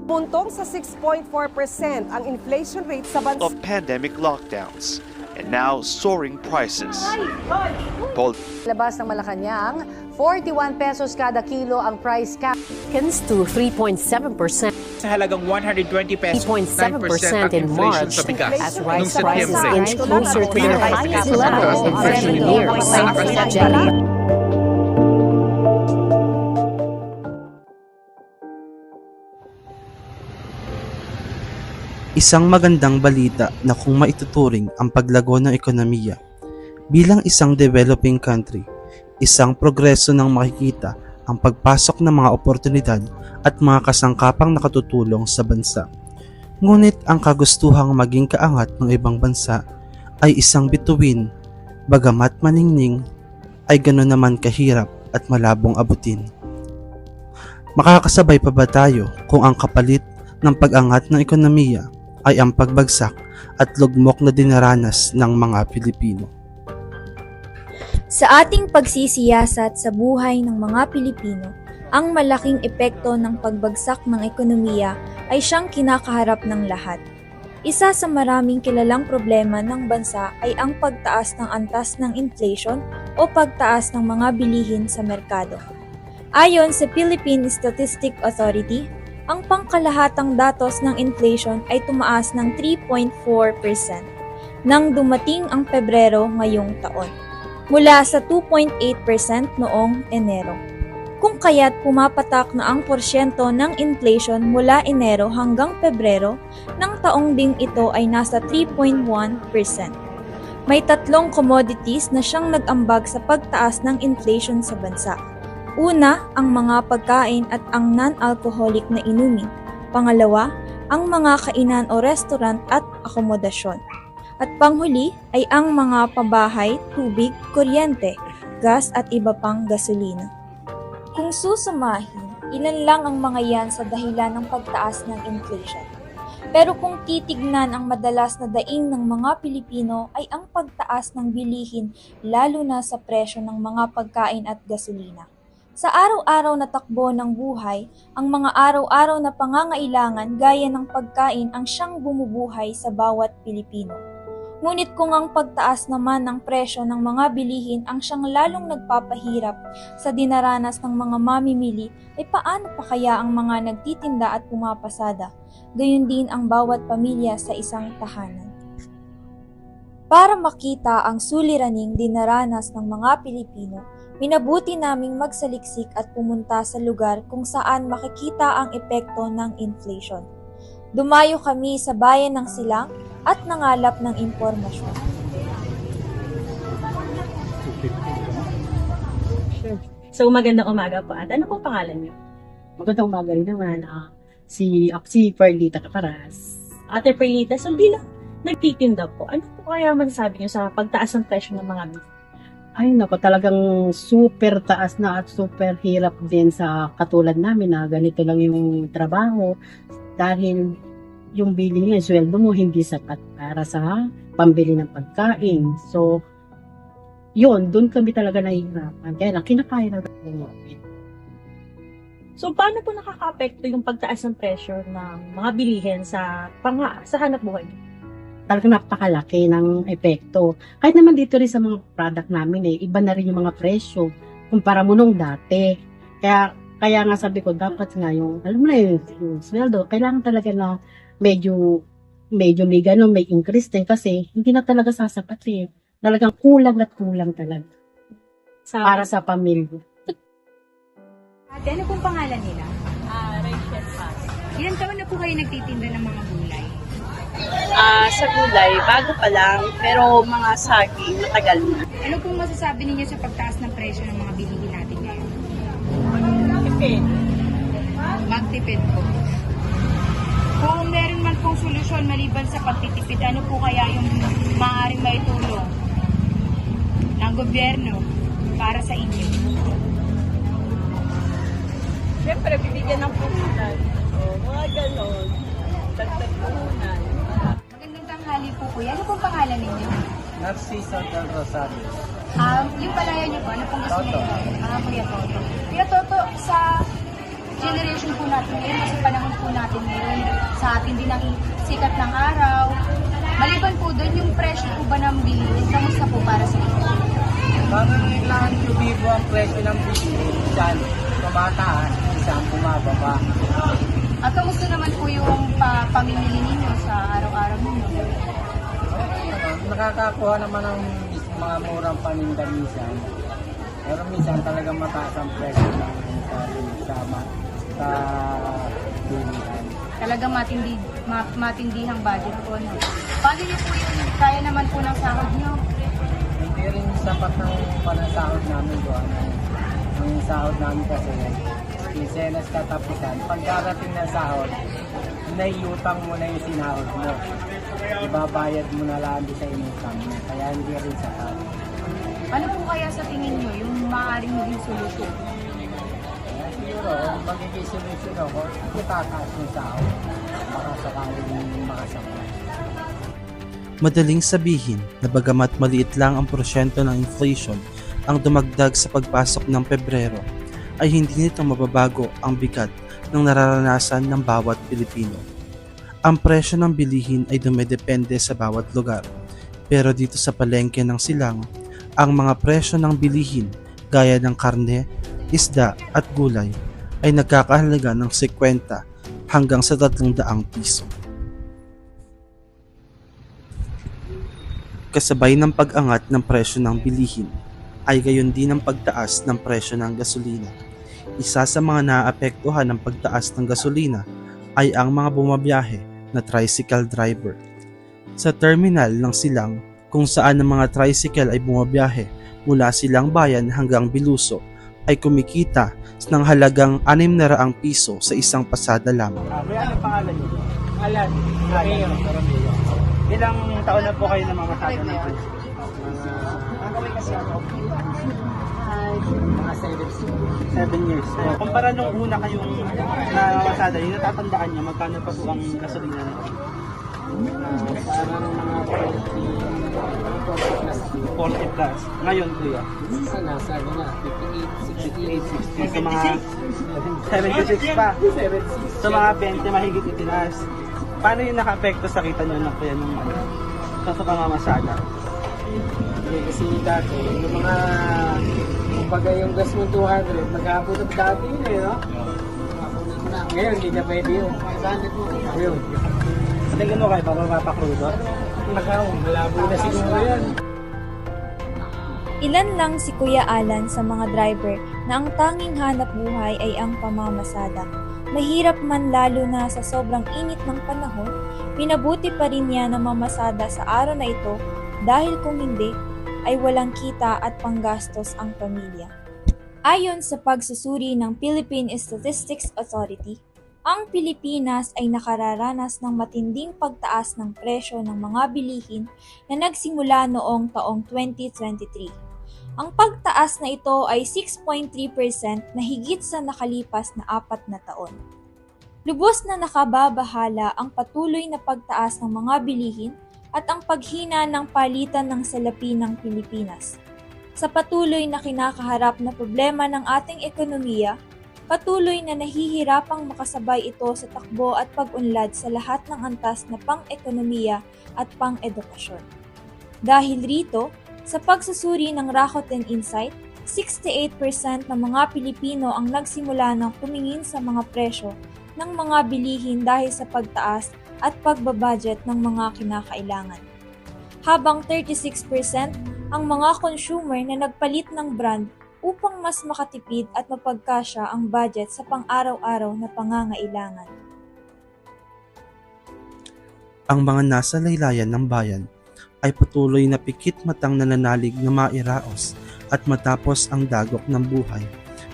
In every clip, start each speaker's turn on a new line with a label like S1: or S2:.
S1: Puntong sa 6.4% ang inflation rate sa bansa.
S2: Of pandemic lockdowns and now soaring prices.
S3: Labas ng Malacanang, 41 pesos kada kilo ang price cap.
S4: To 3.7%.
S5: Sa halagang 120 pesos,
S4: 3.7% in March
S5: sa bigas
S4: as
S5: nung
S4: rice prices
S5: Setyembre.
S4: inch closer to their highest level in 13 years.
S6: Isang magandang balita na kung maituturing ang paglago ng ekonomiya. Bilang isang developing country, isang progreso ng makikita ang pagpasok ng mga oportunidad at mga kasangkapang nakatutulong sa bansa. Ngunit ang kagustuhang maging kaangat ng ibang bansa ay isang bituin, bagamat maningning, ay gano'n naman kahirap at malabong abutin. Makakasabay pa ba tayo kung ang kapalit ng pag-angat ng ekonomiya ay ang pagbagsak at lugmok na dinaranas ng mga Pilipino?
S7: Sa ating pagsisiyasat sa buhay ng mga Pilipino, ang malaking epekto ng pagbagsak ng ekonomiya ay siyang kinakaharap ng lahat. Isa sa maraming kilalang problema ng bansa ay ang pagtaas ng antas ng inflation o pagtaas ng mga bilihin sa merkado. Ayon sa Philippine Statistics Authority, ang pangkalahatang datos ng inflation ay tumaas ng 3.4% nang dumating ang Pebrero ngayong taon, mula sa 2.8% noong Enero. Kung kaya't pumapatak na ang porsyento ng inflation mula Enero hanggang Pebrero ng taong ding ito ay nasa 3.1%. May tatlong commodities na siyang nag-ambag sa pagtaas ng inflation sa bansa. Una, ang mga pagkain at ang non-alcoholic na inumin. Pangalawa, ang mga kainan o restaurant at akomodasyon. At panghuli ay ang mga pabahay, tubig, kuryente, gas at iba pang gasolina. Kung susumahin, ilan lang ang mga yan sa dahilan ng pagtaas ng inflation. Pero kung titignan ang madalas na daing ng mga Pilipino ay ang pagtaas ng bilihin lalo na sa presyo ng mga pagkain at gasolina. Sa araw-araw na takbo ng buhay, ang mga araw-araw na pangangailangan gaya ng pagkain ang siyang bumubuhay sa bawat Pilipino. Ngunit kung ang pagtaas naman ng presyo ng mga bilihin ang siyang lalong nagpapahirap sa dinaranas ng mga mamimili, ay paano pa kaya ang mga nagtitinda at pumapasada, gayon din ang bawat pamilya sa isang tahanan? Para makita ang suliraning dinaranas ng mga Pilipino, minabuti naming magsaliksik at pumunta sa lugar kung saan makikita ang epekto ng inflation. Dumayo kami sa bayan ng Silang at nangalap ng impormasyon.
S8: So magandang umaga po at ano pong pangalan niyo?
S9: Magandang umaga rin naman. Si Perlita Caparas.
S8: Ate Perlita, so bilang nagtitinda po, ano po kaya masasabi niyo sa pagtaas ng presyo ng mga bilihin?
S9: Ay nako, talagang super taas na at super hirap din sa katulad namin na ganito lang yung trabaho dahil yung bilhin ng sweldo mo hindi sapat para sa pambili ng pagkain. So, yun, doon kami talaga nahihirapan. Kaya lang, kinakaya na natin.
S8: So, paano po nakaka-apekto yung pagtaas ng presyo ng mga bilihin sa hanap buhay?
S9: Talagang napakalaki ng epekto. Kahit naman dito rin sa mga product namin iba na rin yung mga presyo kumpara mo nung dati. Kaya nga sabi ko, dapat nga yung, alam mo na yung sweldo, kailangan talaga na medyo may gano'n, may increase din kasi hindi na talaga sasapat Talagang kulang at kulang talaga para sa pamilya.
S10: Ate, ano pong pangalan nila?
S8: Rachel Paz.
S10: Ilan taon na po kayo nagtitinda ng mga gulay?
S11: Sa gulay, bago pa lang, pero mga saging, matagal na.
S10: Ano pong masasabi ninyo sa pagtaas ng presyo ng mga bilihin natin ngayon?
S8: Tipid.
S10: Magtipid po. Kung meron man po pong solusyon maliban sa pagtitipid? Ano po kaya yung maaaring maitulong ng gobyerno para sa inyo?
S11: Siyempre, bibigyan ng puhunan. Mga ganon. Dagdag puhunan.
S10: Magandang tanghali po kuya. Ano pong pangalan ninyo?
S12: Narciso del Rosario.
S10: Yung palaya niyo po, ano pong gusto niyo? Kuya Toto. Kuya Toto, sa generation po natin ngayon, kasi panahon po natin ngayon, sa atin din ang sikat ng araw. Maliban po doon, yung presyo po ba ng bilihin, kamusta po para sa inyo?
S12: Parang kailangan tubibo ang presyo ng bilihin. Isang tumataas, isang bumababa.
S10: At kamusta naman po yung pamimili ninyo sa araw-araw ninyo?
S12: Nakakakuha naman ng mga murang paninda minsan. Pero minsan talagang mataas ang presyo ng sa bilihan.
S10: Talagang matindihang budget po. No? Paano niyo po yun? Kaya naman po ng sahod niyo?
S12: Hindi rin sapat ng panasahod namin doon. Ang sahod namin kasi kinsenas katapusan. Pag darating na sahod, naiutang mo na yung sinahod mo. Ibabayad mo na lang sa inutang mo. Kaya hindi rin sapat.
S10: Ano po kaya sa tingin niyo yung maaaring maging solusyon?
S12: Siguro, magiging solusyon ako, itataas yung sahod. Baka sakaling makasama.
S6: Madaling sabihin na bagamat maliit lang ang porsyento ng inflation ang dumagdag sa pagpasok ng Pebrero, ay hindi nito mababago ang bigat ng nararanasan ng bawat Pilipino. Ang presyo ng bilihin ay dumedepende sa bawat lugar, pero dito sa palengke ng Silang, ang mga presyo ng bilihin gaya ng karne, isda at gulay ay nagkakahalaga ng 50 hanggang sa 300 piso. Kasabay ng pag-angat ng presyo ng bilihin ay gayon din ang pagtaas ng presyo ng gasolina. Isa sa mga naapektuhan ng pagtaas ng gasolina ay ang mga bumabiyahe na tricycle driver. Sa terminal ng Silang, kung saan ang mga tricycle ay bumabiyahe mula Silang Bayan hanggang Biluso, ay kumikita ng halagang 600 piso sa isang pasada lamang.
S12: May ano pangalan niyo? Alan. Ilang taon na po kayo namamasada ng tricycle? Mga 7 years. Kumpara nung una kayong namamasada, yung natatandaan niyo, magkano pa po ang gasolina natin? Parang mga 40 plus. Ngayon, kuya? Nasa 58, 60. So mga 76 pa. So mga 20 mahigit itinaas. Paano yung naka-apekto sa kita nyo na kuya nung sa pamamasada?
S13: Kasi dati, yung mga kumbaga yung gas mo 200, magkapunod dati yun no? Ngayon, hindi na pwede yun. Ayun.
S12: Tingin mo kayo pa mapapakrudo?
S13: Malabo na siguro yan.
S7: Ilan lang si Kuya Alan sa mga driver na ang tanging hanap buhay ay ang pamamasada. Mahirap man lalo na sa sobrang init ng panahon, minabuti pa rin niya na mamasada sa araw na ito dahil kung hindi, ay walang kita at panggastos ang pamilya. Ayon sa pagsusuri ng Philippine Statistics Authority, ang Pilipinas ay nakararanas ng matinding pagtaas ng presyo ng mga bilihin na nagsimula noong taong 2023. Ang pagtaas na ito ay 6.3% na higit sa nakalipas na 4 na taon. Lubos na nakababahala ang patuloy na pagtaas ng mga bilihin at ang paghina ng palitan ng salapi ng Pilipinas. Sa patuloy na kinakaharap na problema ng ating ekonomiya, patuloy na nahihirapang makasabay ito sa takbo at pag-unlad sa lahat ng antas na pang-ekonomiya at pang-edukasyon. Dahil rito, sa pagsusuri ng Rakuten Insight, 68% ng mga Pilipino ang nagsimula ng tumingin sa mga presyo ng mga bilihin dahil sa pagtaas at pagbabudget ng mga kinakailangan. Habang 36% ang mga consumer na nagpalit ng brand upang mas makatipid at mapagkasya ang budget sa pang-araw-araw na pangangailangan.
S6: Ang mga nasa laylayan ng bayan ay patuloy na pikit matang nananalig na mairaos at matapos ang dagok ng buhay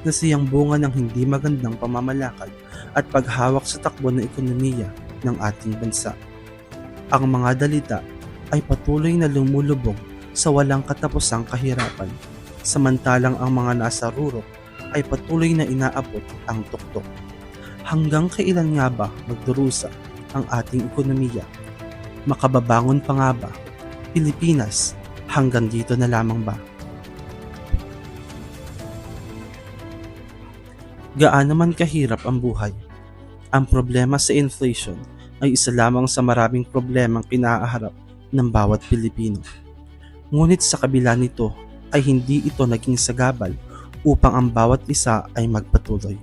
S6: na siyang bunga ng hindi magandang pamamalakad at paghawak sa takbo ng ekonomiya ng ating bansa. Ang mga dalita ay patuloy na lumulubog sa walang katapusang kahirapan, samantalang ang mga nasa rurok ay patuloy na inaabot ang tuktok. Hanggang kailan nga ba magdurusa ang ating ekonomiya? Makababangon pa nga ba Pilipinas? Hanggang dito na lamang ba? Gaano man kahirap ang buhay, ang problema sa inflation ay isa lamang sa maraming problemang kinaaharap ng bawat Pilipino. Ngunit sa kabila nito ay hindi ito naging sagabal upang ang bawat isa ay magpatuloy.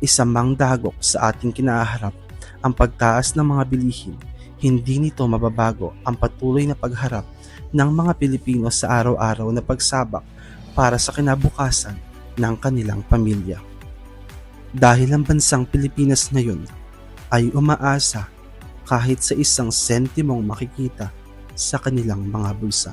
S6: Isa mang dagok sa ating kinaaharap ang pagtaas ng mga bilihin, hindi nito mababago ang patuloy na pagharap ng mga Pilipino sa araw-araw na pagsabak para sa kinabukasan ng kanilang pamilya. Dahil ang bansang Pilipinas ngayon ay umaasa kahit sa isang sentimong makikita sa kanilang mga bulsa.